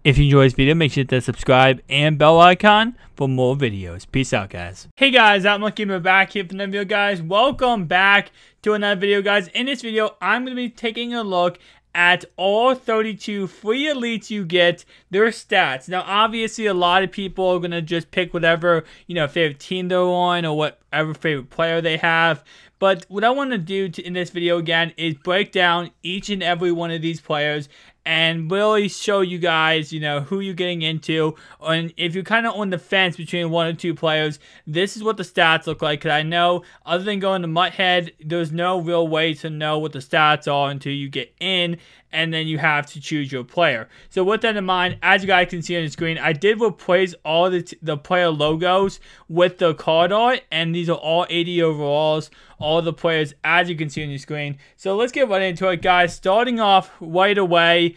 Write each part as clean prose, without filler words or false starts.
If you enjoyed this video, make sure to hit that subscribe and bell icon for more videos. Peace out, guys. Hey guys, I'm Lucky. We're back here for another video, guys. Welcome back to another video, guys. In this video, I'm going to be taking a look at all 32 free elites you get, their stats. Now, obviously, a lot of people are going to just pick whatever, favorite team they're on or whatever favorite player they have. But what I want to do in this video, again, is break down each and every one of these players and really show you guys, who you're getting into. And if you're kind of on the fence between one or two players, this is what the stats look like. Because I know, other than going to Mutthead, there's no real way to know what the stats are until you get in, and then you have to choose your player. So with that in mind, as you guys can see on the screen, I did replace all the player logos with the card art, and these are all 80 overalls, all the players, as you can see on your screen. So let's get right into it, guys. Starting off right away,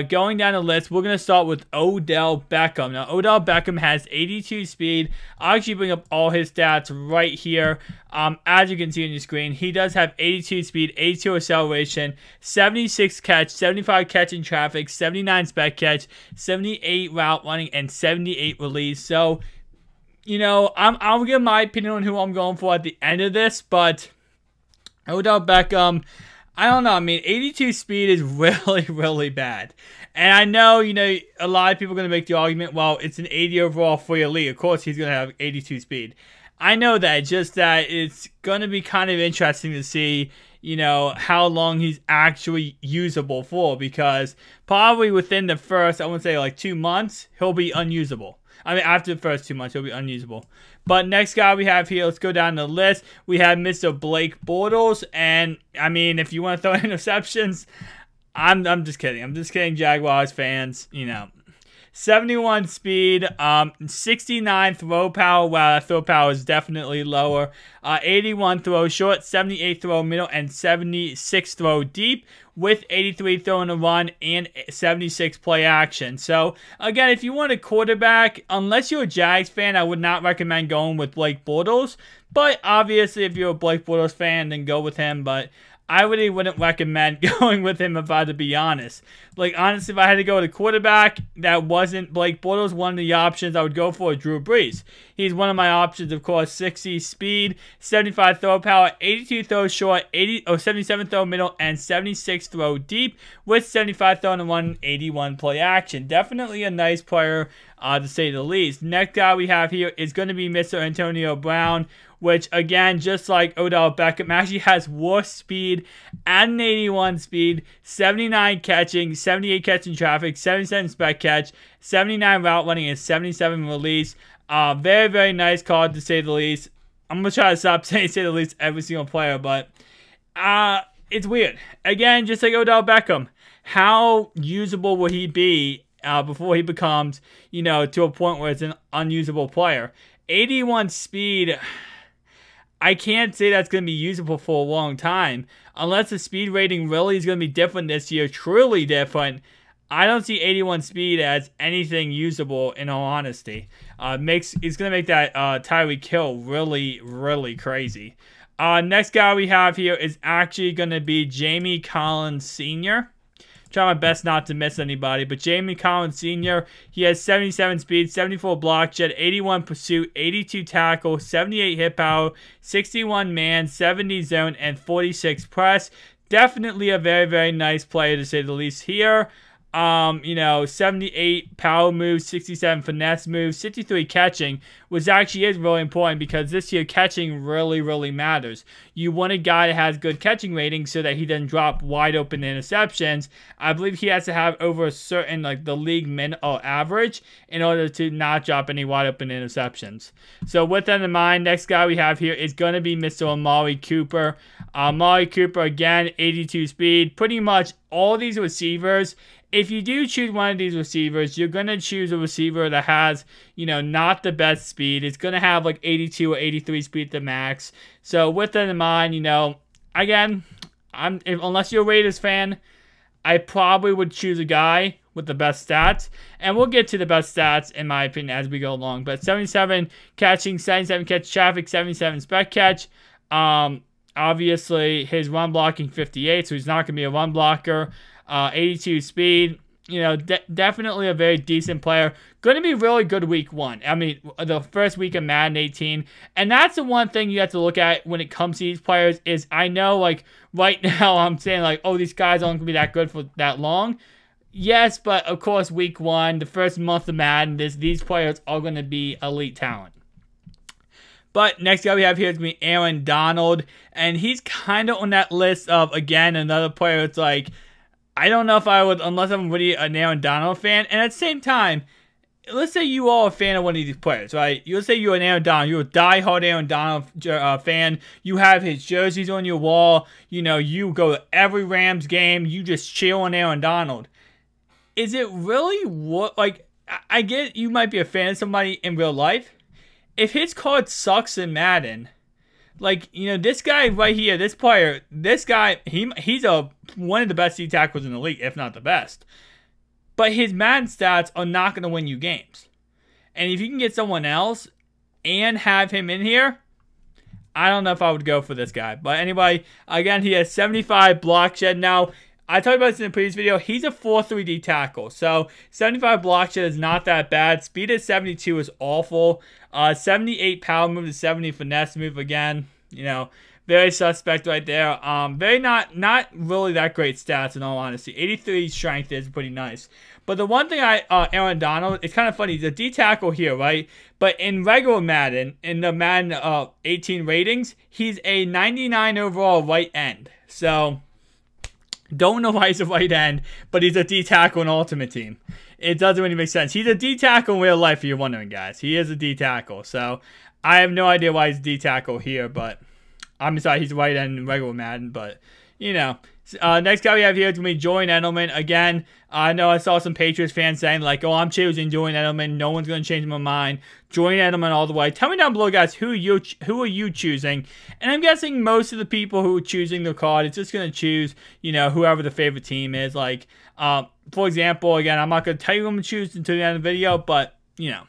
going down the list, we're going to start with Odell Beckham. Now, Odell Beckham has 82 speed. I'll actually bring up all his stats right here. As you can see on your screen, he does have 82 speed, 82 acceleration, 76 catch, 75 catch in traffic, 79 spec catch, 78 route running, and 78 release. So, I'll give my opinion on who I'm going for at the end of this, but Odell Beckham, I don't know. I mean, 82 speed is really, really bad. And I know, a lot of people are going to make the argument, well, it's an 80 overall free elite. Of course, he's going to have 82 speed. I know that, just that it's going to be kind of interesting to see, how long he's actually usable for. Because probably within the first, I want to say like 2 months, he'll be unusable. I mean, after the first 2 months, he'll be unusable. But next guy we have here, let's go down the list. We have Mr. Blake Bortles. And, I mean, if you want to throw interceptions, I'm just kidding. I'm just kidding, Jaguars fans. 71 speed, 69 throw power. Wow, that throw power is definitely lower. 81 throw short, 78 throw middle, and 76 throw deep, with 83 throw in the run and 76 play action. So, again, if you want a quarterback, unless you're a Jags fan, I would not recommend going with Blake Bortles. But, obviously, if you're a Blake Bortles fan, then go with him. But I really wouldn't recommend going with him if I had to be honest. Like, honestly, if I had to go with a quarterback that wasn't Blake Bortles, one of the options I would go for is Drew Brees. He's one of my options, of course. 60 speed, 75 throw power, 82 throw short, 77 throw middle, and 76 throw deep, with 75 throw in the run, 81 play action. Definitely a nice player, to say the least. Next guy we have here is going to be Mr. Antonio Brown, which, again, just like Odell Beckham, actually has worse speed at an 81 speed, 79 catching, 78 catch in traffic, 77 spec catch, 79 route running, and 77 release. Very, very nice card, to say the least. I'm going to try to stop saying, say the least, every single player, but it's weird. Again, just like Odell Beckham, how usable will he be before he becomes, to a point where it's an unusable player? 81 speed, I can't say that's going to be usable for a long time. Unless the speed rating really is going to be different this year, truly different, I don't see 81 speed as anything usable, in all honesty. It's going to make that Tyreek Hill really, really crazy. Next guy we have here is actually going to be Jamie Collins Sr. Try my best not to miss anybody, but Jamie Collins Sr., he has 77 speed, 74 block jet, 81 pursuit, 82 tackle, 78 hit power, 61 man, 70 zone, and 46 press. Definitely a very, very nice player, to say the least here. 78 power moves, 67 finesse moves, 63 catching, which actually is really important because this year catching really, really matters. You want a guy that has good catching ratings so that he doesn't drop wide open interceptions. I believe he has to have over a certain, the league average in order to not drop any wide open interceptions. So with that in mind, next guy we have here is going to be Mr. Amari Cooper. Amari Cooper, again, 82 speed. Pretty much all these receivers, if you do choose one of these receivers, you're going to choose a receiver that has, not the best speed. It's going to have 82 or 83 speed at the max. So with that in mind, again, unless you're a Raiders fan, I probably would choose a guy with the best stats. And we'll get to the best stats, in my opinion, as we go along. But 77 catching, 77 catch traffic, 77 spec catch. Obviously, his run blocking 58, so he's not going to be a run blocker. 82 speed, you know, definitely a very decent player. Going to be really good week 1. I mean, the first week of Madden 18. And that's the one thing you have to look at when it comes to these players is I know, like, right now I'm saying, like, oh, these guys aren't going to be that good for that long. Yes, but, of course, week 1, the first month of Madden, these players are going to be elite talent. But next guy we have here is going to be Aaron Donald. And he's kind of on that list of, again, another player that's like, I don't know if I would, unless I'm really an Aaron Donald fan. And at the same time, let's say you are a fan of one of these players, right? Let's say you're an Aaron Donald. You're a diehard Aaron Donald fan. You have his jerseys on your wall. You know, you go to every Rams game. You just chill on Aaron Donald. Is it really what, like, I get you might be a fan of somebody in real life. If his card sucks in Madden, like, you know, this guy right here, this player, this guy, he's one of the best D tackles in the league, if not the best. But his Madden stats are not going to win you games. And if you can get someone else and have him in here, I don't know if I would go for this guy. But anyway, again, he has 75 block shed. Now, I talked about this in the previous video. He's a 4.3 D tackle. So, 75 block shed is not that bad. Speed at 72 is awful. 78 power move to 70 finesse move again. You know, very suspect right there. Very not really that great stats in all honesty. 83 strength is pretty nice. But the one thing Aaron Donald, it's kind of funny. He's a D tackle here, right? But in regular Madden, in the Madden 18 ratings, he's a 99 overall right end. So, don't know why he's a right end, but he's a D tackle in Ultimate Team. It doesn't really make sense. He's a D tackle in real life, if you're wondering, guys. He is a D tackle. So, I have no idea why he's a D tackle here, but I'm sorry, he's a right end in regular Madden, but, you know. Next guy we have here is going to be Julian Edelman. Again, I know I saw some Patriots fans saying, like, oh, I'm choosing Julian Edelman. No one's going to change my mind. Julian Edelman all the way. Tell me down below, guys, who are you choosing? And I'm guessing most of the people who are choosing the card, it's just going to choose, you know, whoever the favorite team is. Like, for example, again, I'm not going to tell you who I'm going to choose until the end of the video, but, you know.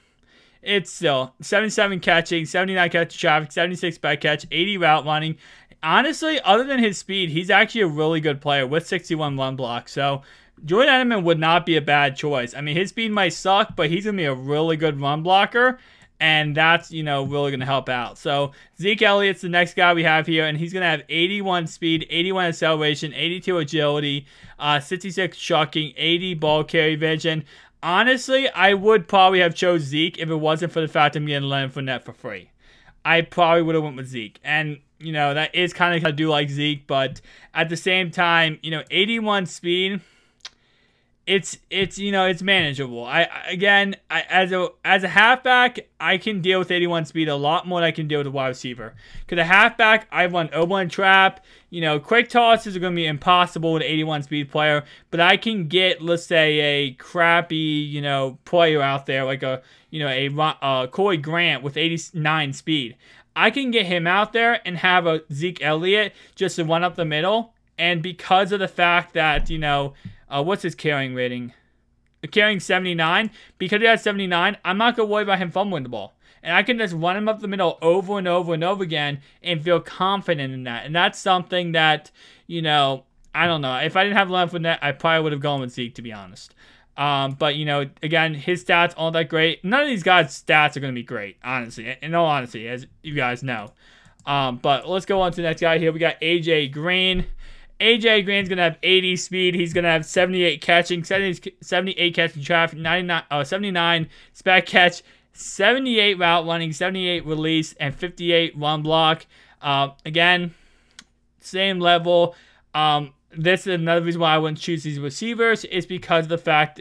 It's still 77 catching, 79 catch traffic, 76 back catch, 80 route running. Honestly, other than his speed, he's actually a really good player with 61 run block. So, Julian Edelman would not be a bad choice. I mean, his speed might suck, but he's going to be a really good run blocker. And that's, you know, really going to help out. So, Zeke Elliott's the next guy we have here. And he's going to have 81 speed, 81 acceleration, 82 agility, 66 chucking, 80 ball carry vision. Honestly, I would probably have chose Zeke if it wasn't for the fact I'm getting Leonard Fournette for free. I probably would have went with Zeke. And, you know, that is kind of, I do like Zeke, but at the same time, you know, 81 speed, it's you know, it's manageable. As a halfback, I can deal with 81 speed a lot more than I can deal with a wide receiver. Because a halfback, I run open trap. You know, quick tosses are going to be impossible with an 81 speed player. But I can get, let's say, a crappy, you know, player out there like a, you know, a Corey Grant with 89 speed. I can get him out there and have a Zeke Elliott just to run up the middle. And because of the fact that, you know, what's his carrying rating? Carrying 79. Because he has 79, I'm not going to worry about him fumbling the ball. And I can just run him up the middle over and over and over again and feel confident in that. And that's something that, you know, I don't know. If I didn't have Leonard Fournette, I probably would have gone with Zeke, to be honest. But, you know, again, his stats aren't that great. None of these guys' stats are going to be great, honestly. In all honesty, as you guys know. But let's go on to the next guy here. We got A.J. Green. A.J. Green's going to have 80 speed. He's going to have 78 catching, 78 catching traffic, 79 spec catch, 78 route running, 78 release, and 58 run block. Again, same level. This is another reason why I wouldn't choose these receivers is because of the fact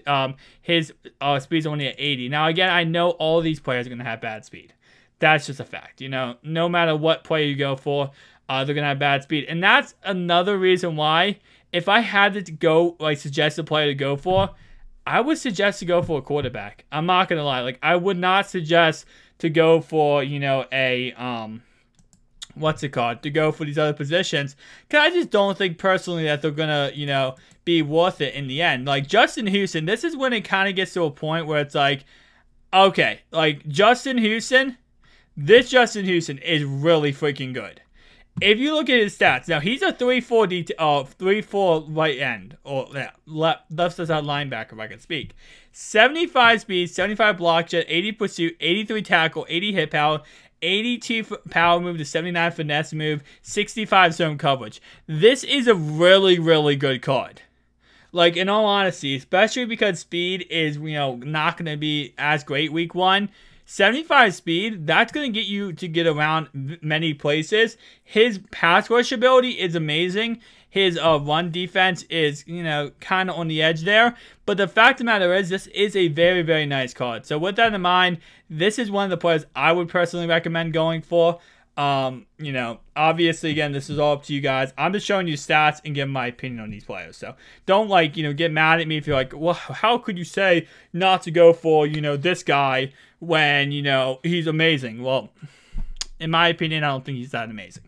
his speed's only at 80. Now, again, I know all these players are going to have bad speed. That's just a fact. You know, no matter what player you go for, they're going to have bad speed. And that's another reason why, if I had to go, like, suggest a player to go for, I would suggest to go for a quarterback. I'm not going to lie. Like, I would not suggest to go for, you know, a, what's it called? To go for these other positions. Because I just don't think, personally, that they're going to, you know, be worth it in the end. Like, Justin Houston, this is when it kind of gets to a point where it's like, okay, like, Justin Houston, this Justin Houston is really freaking good. if you look at his stats, now he's a 3-4 right end, or left side linebacker, if I can speak. 75 speed, 75 block jet, 80 pursuit, 83 tackle, 80 hit power, 82 power move to 79 finesse move, 65 zone coverage. This is a really, really good card. Like, in all honesty, especially because speed is, not going to be as great week 1. 75 speed, that's going to get you to get around many places. His pass rush ability is amazing. His run defense is, kind of on the edge there. But the fact of the matter is, this is a very, very nice card. So with that in mind, this is one of the players I would personally recommend going for. Obviously, again, this is all up to you guys. I'm just showing you stats and giving my opinion on these players. So don't, get mad at me if you're like, well, how could you say not to go for, this guy when, he's amazing? Well, in my opinion, I don't think he's that amazing.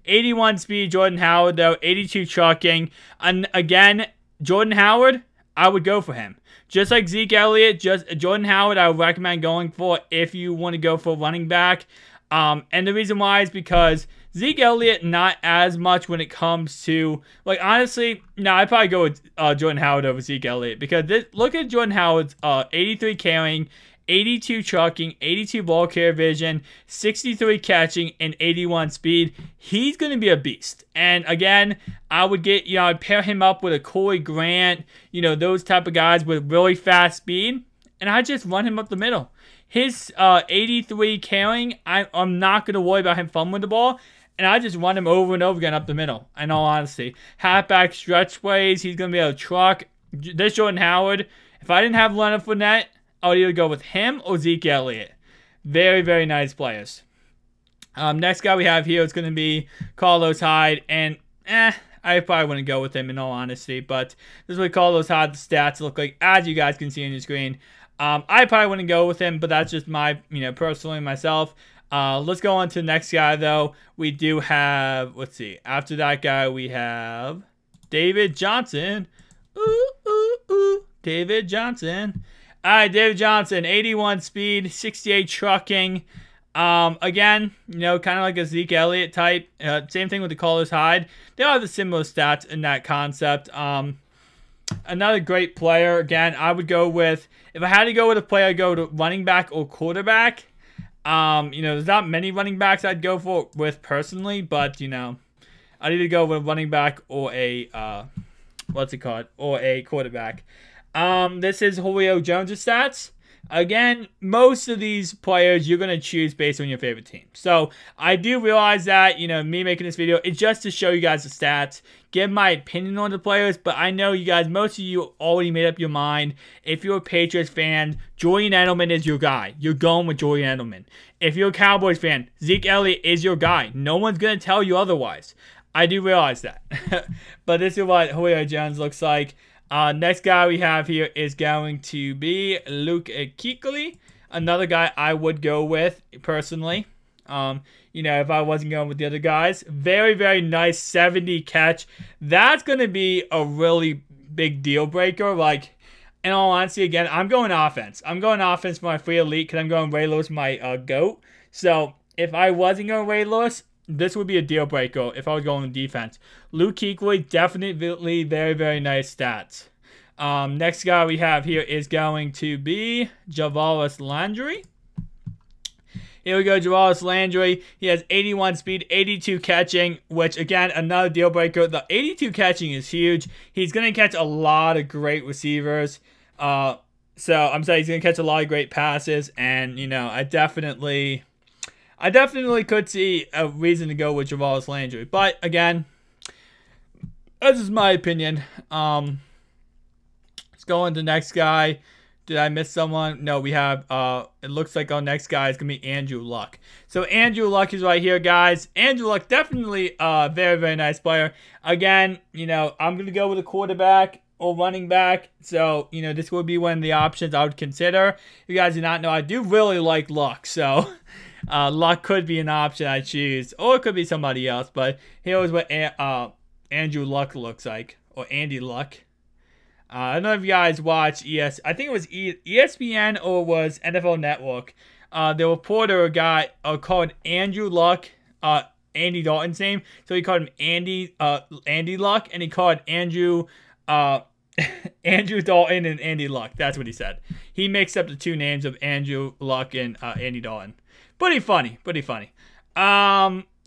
81 speed, Jordan Howard, though. 82 trucking. And again, Jordan Howard, I would go for him. Just like Zeke Elliott, Jordan Howard, I would recommend going for if you want to go for running back. And the reason why is because Zeke Elliott, not as much when it comes to, honestly, no, I'd probably go with Jordan Howard over Zeke Elliott. Because look at Jordan Howard's 83 carrying, 82 trucking, 82 ball carrier vision, 63 catching, and 81 speed. He's going to be a beast. And again, I would get, I'd pair him up with a Corey Grant, those type of guys with really fast speed. And I just run him up the middle. His 83 carrying, I'm not going to worry about him fumbling the ball. And I just run him over and over again up the middle, in all honesty. Halfback stretch plays, he's going to be able to truck. This Jordan Howard, if I didn't have Leonard Fournette, I would either go with him or Zeke Elliott. Very, very nice players. Next guy we have here is going to be Carlos Hyde. And, I probably wouldn't go with him in all honesty. But this is what Carlos Hyde's stats look like, as you guys can see on your screen. I probably wouldn't go with him, but that's just my, personally myself. Let's go on to the next guy, though. We do have, let's see. After that guy, we have David Johnson. David Johnson. All right, David Johnson, 81 speed, 68 trucking. Again, kind of like a Zeke Elliott type. Same thing with the Carlos Hyde. They all have the similar stats in that concept. Another great player. Again, I would go with, if I had to go with a player, I'd go to running back or quarterback. There's not many running backs I'd go with personally, but, I'd either go with a running back or a, or a quarterback. This is Julio Jones' stats. Again, most of these players you're going to choose based on your favorite team. So, I do realize that, me making this video is just to show you guys the stats, give my opinion on the players, but I know you guys, most of you already made up your mind. If you're a Patriots fan, Julian Edelman is your guy. You're going with Julian Edelman. If you're a Cowboys fan, Zeke Elliott is your guy. No one's going to tell you otherwise. I do realize that. But this is what Julio Jones looks like. Next guy we have here is going to be Kuechly, another guy I would go with personally. If I wasn't going with the other guys. Very, very nice 70 catch. That's going to be a really big deal breaker. In all honesty, again, I'm going offense. I'm going offense for my free elite because I'm going Ray Lewis, my GOAT. So if I wasn't going Ray Lewis, this would be a deal breaker if I was going defense. Kuechly, definitely very, very nice stats. Next guy we have here is going to be Jarvis Landry. Here we go, Jarvis Landry. He has 81 speed, 82 catching, which, again, another deal breaker. The 82 catching is huge. He's going to catch a lot of great receivers. So, I'm saying he's going to catch a lot of great passes, and, I definitely could see a reason to go with Jarvis Landry. But, again, this is my opinion. Let's go on to the next guy. Did I miss someone? No, we have, it looks like our next guy is going to be Andrew Luck. So, Andrew Luck is right here, guys. Andrew Luck, definitely a very, very nice player. Again, I'm going to go with a quarterback or running back. So, this would be one of the options I would consider. If you guys do not know, I do really like Luck. So, Luck could be an option I choose. Or it could be somebody else. But here is what Andrew Luck looks like. Or Andy Luck. I don't know if you guys watch I think it was ESPN or was NFL Network. The reporter guy called Andrew Luck Andy Dalton's name, so he called him Andy Luck, and he called Andrew Andrew Dalton and Andy Luck. That's what he said. He mixed up the two names of Andrew Luck and Andy Dalton. Pretty funny.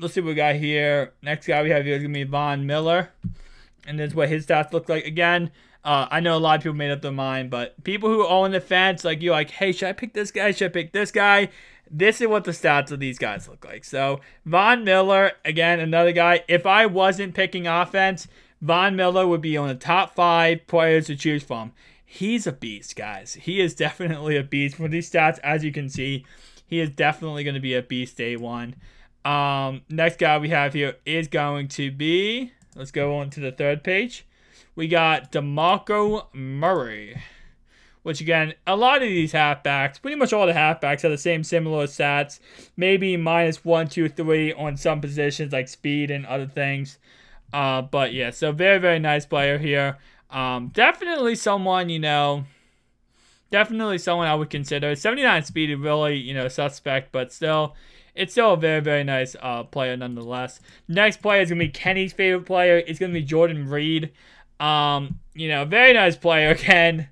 Let's see what we got here. Next guy we have here is going to be Von Miller. And this is what his stats look like. Again, I know a lot of people made up their mind, but people who own the fence, like you're like, hey, should I pick this guy? Should I pick this guy? This is what the stats of these guys look like. So, Von Miller, again, another guy. If I wasn't picking offense, Von Miller would be on the top 5 players to choose from. He's a beast, guys. He is definitely a beast. For these stats, as you can see, he is definitely going to be a beast day 1. Next guy we have here is going to be, let's go on to the 3rd page. We got DeMarco Murray. Which, again, a lot of these halfbacks, pretty much all the halfbacks have the same similar stats. Maybe -1, 2, 3 on some positions like speed and other things. But yeah, so very, very nice player here. Definitely someone, definitely someone I would consider. 79 speed is really, suspect, but still, it's still a very, very nice player nonetheless. Next player is going to be Kenny's favorite player. It's going to be Jordan Reed. Very nice player again.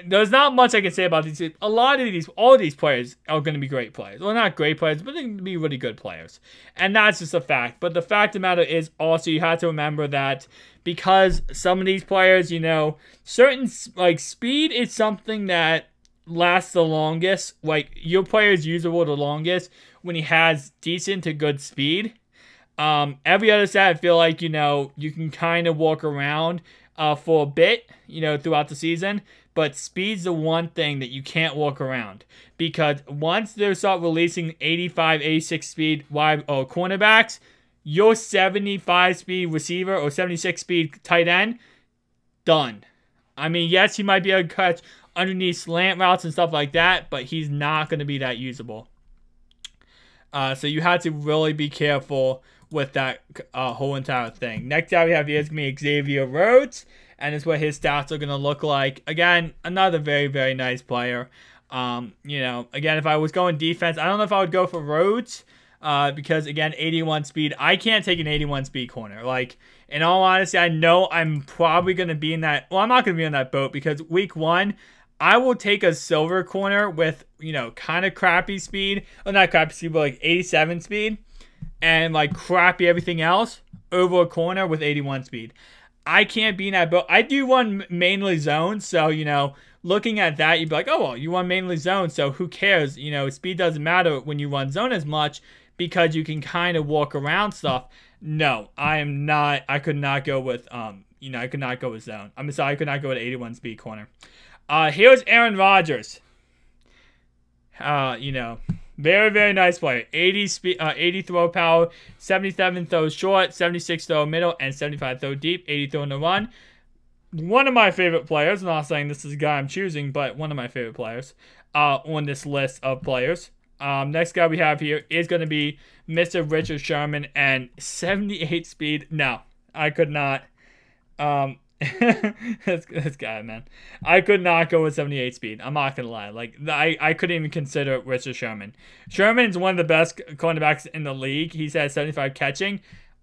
There's not much I can say about these. All these players are going to be great players. Well, not great players, but they're going to be really good players. And that's just a fact. But the fact of the matter is also you have to remember that because some of these players, certain, speed is something that lasts the longest. Like, your player is usable the longest when he has decent to good speed. Every other stat, I feel like, you can kind of walk around for a bit, throughout the season. But speed's the one thing that you can't walk around. Because once they start releasing 85, 86 speed wide or cornerbacks, your 75 speed receiver or 76 speed tight end, done. I mean, yes, he might be able to catch underneath slant routes and stuff like that, but he's not going to be that usable. So you have to really be careful with that whole entire thing. Next out we have here is going to be Xavier Rhodes. And it's what his stats are going to look like. Again, another very, very nice player. Again, if I was going defense, I don't know if I would go for Rhodes. Because, again, 81 speed. I can't take an 81 speed corner. Like, in all honesty, I know I'm probably going to be in that. Well, I'm not going to be on that boat because week 1, I will take a silver corner with, kind of crappy speed. Well, not crappy speed, but like 87 speed. And, like, crappy everything else over a corner with 81 speed. I can't be in that boat. I do run mainly zone, so, looking at that, you'd be like, oh, well, you run mainly zone, so who cares? Speed doesn't matter when you run zone as much because you can kind of walk around stuff. No, I am not. I could not go with, I could not go with zone. I'm sorry, I could not go with 81 speed corner. Here's Aaron Rodgers. Very, very nice player. 80 throw power, 77 throws short, 76 throw middle, and 75 throw deep, 80 throw in the run. One of my favorite players. I'm not saying this is the guy I'm choosing, but one of my favorite players on this list of players. Next guy we have here is going to be Mr. Richard Sherman, and 78 speed. No, I could not. This guy, man. I could not go with 78 speed. I'm not gonna lie. Like, I couldn't even consider Richard Sherman. Sherman's one of the best cornerbacks in the league. He's had 75 catching.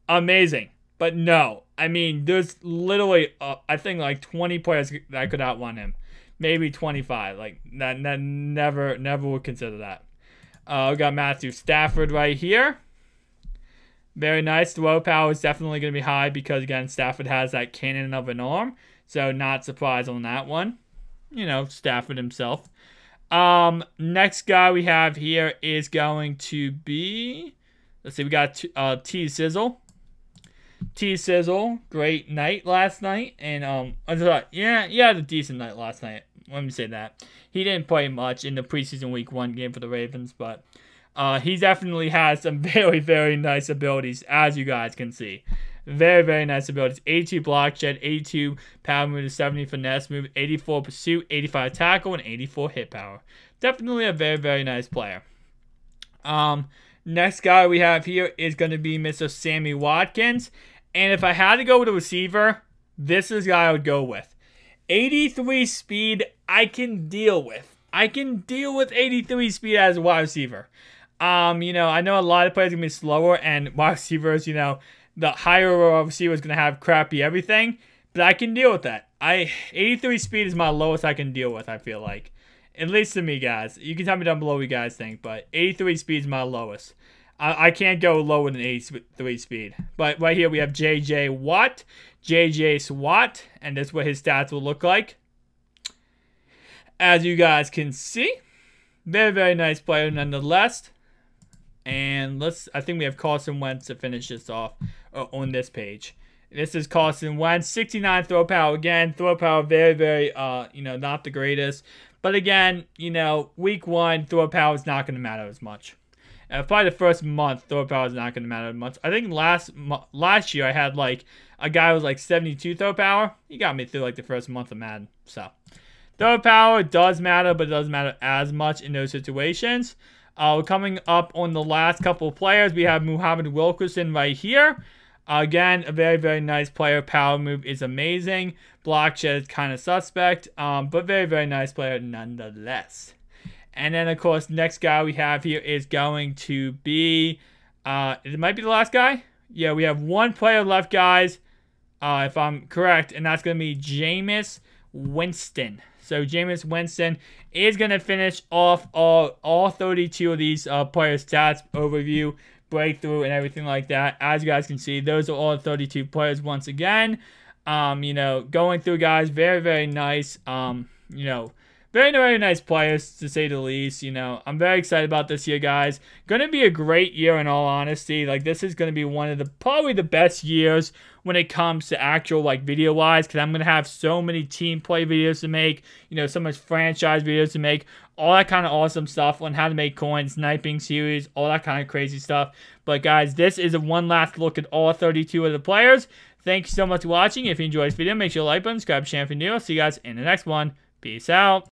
Amazing. But no. I mean, there's literally, I think, like 20 players that could outrun him. Maybe 25. Like, that never would consider that. We got Matthew Stafford right here. Very nice. Throw power is definitely going to be high because, again, Stafford has that cannon of an arm. So, not surprised on that one. Stafford himself. Next guy we have here is going to be... Let's see, we got T. Sizzle. T. Sizzle, great night last night. And, I thought, yeah, he had a decent night last night. Let me say that. He didn't play much in the preseason week 1 game for the Ravens, but... he definitely has some very, very nice abilities, as you guys can see. Very, very nice abilities. 82 block shed, 82 power move, 70 finesse move, 84 pursuit, 85 tackle, and 84 hit power. Definitely a very, very nice player. Next guy we have here is going to be Mr. Sammy Watkins. And if I had to go with a receiver, this is the guy I would go with. 83 speed, I can deal with. I can deal with 83 speed as a wide receiver. I know a lot of players are going to be slower, and wide receivers, the higher receiver is going to have crappy everything, but I can deal with that. 83 speed is my lowest I can deal with, I feel like. At least to me, guys. You can tell me down below what you guys think, but 83 speed is my lowest. I can't go lower than 83 speed. But right here we have J.J. Watt, J.J. Swat, and that's what his stats will look like. As you guys can see, very, very nice player nonetheless. And I think we have Carson Wentz to finish this off on this page. This is Carson Wentz, 69 throw power. Again, throw power very, very, not the greatest. But again, week 1, throw power is not going to matter as much. Probably the first month, throw power is not going to matter as much. I think last year I had like a guy who was like 72 throw power. He got me through like the first month of Madden. So throw power does matter, but it doesn't matter as much in those situations. Coming up on the last couple of players, we have Muhammad Wilkerson right here. Again, a very, very nice player. Power move is amazing. Block shed is kind of suspect, but very, very nice player nonetheless. And then, of course, next guy we have here is going to be, it might be the last guy. Yeah, we have one player left, guys, if I'm correct, and that's going to be Jameis Winston. So Jameis Winston is going to finish off all 32 of these players' stats, overview, breakthrough, and everything like that. As you guys can see, those are all 32 players once again. Going through, guys, very, very nice, very, very nice players, to say the least. I'm very excited about this year, guys. Going to be a great year, in all honesty. Like, this is going to be one of probably the best years when it comes to actual, video-wise, because I'm going to have so many team play videos to make, so much franchise videos to make, all that kind of awesome stuff on how to make coins, sniping series, all that kind of crazy stuff. But, guys, this is one last look at all 32 of the players. Thank you so much for watching. If you enjoyed this video, make sure to like button, subscribe, share if you're new. I'll see you guys in the next one. Peace out.